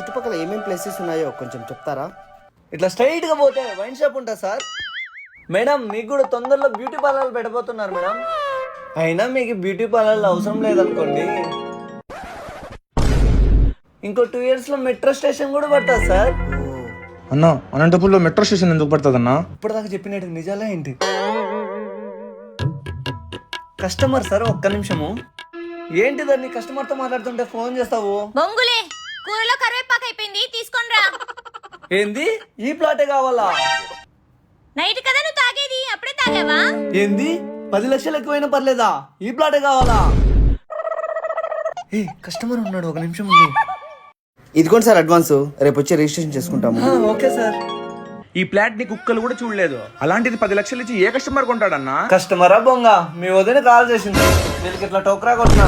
చుట్టుపక్కల ఏమేం ప్లేసెస్ ఉన్నాయో కొంచెం చెప్తారా? ఇట్లా స్ట్రైట్గా పోతే వైన్ షాప్ ఉంటుంది సార్. మేడం మీకు కూడా తొందరలో బ్యూటీ పార్లర్ పెట్టబోతున్నారు మేడం. అయినా మీకు బ్యూటీ పార్లర్లో అవసరం లేదనుకోండి, ఇంకో 2 yearsలో మెట్రో స్టేషన్ కూడా పడుతుంది సార్. అన్న అనంతపూర్లో మెట్రో స్టేషన్ ఎందుకు పడుతుంది అన్న? ఇప్పటిదాకా చెప్పినట్టు నిజాలే ఏంటి? కస్టమర్ సార్, ఒక్క నిమిషము. ఏంటిదని కస్టమర్తో మాట్లాడుతుంటే ఫోన్ చేస్తావు? బొంగులే కూరలో కరివేపాకు అయిపోయింది, తీసుకొనిరా. ఏంది ఈ ప్లాటే కావాలా? నైట్ కదా నువ్వు తాగేది, అప్పుడే తాగావా? ఏంది 10 లక్షలు ఎక్కువైనా పర్లేదా? ఈ ప్లాటే కావాలా? ఏ కస్టమర్ ఉన్నాడు, ఒక నిమిషం ఉంది. ఇదిగోండి సార్ అడ్వాన్స్, రేపు వచ్చి రిజిస్ట్రేషన్ చేసుకుంటాము. Okay sir. ఈ ప్లాట్ ని కుక్కలు కూడా చూడలేదు, అలాంటిది 10 లక్షలు ఇచ్చి ఏ కస్టమర్ కొంటాడన్నా? కస్టమరా బొంగ, మీ వదిన కాల్ చేసింది, వీళ్ళకి ఇట్లా టోకరా కొట్టినా.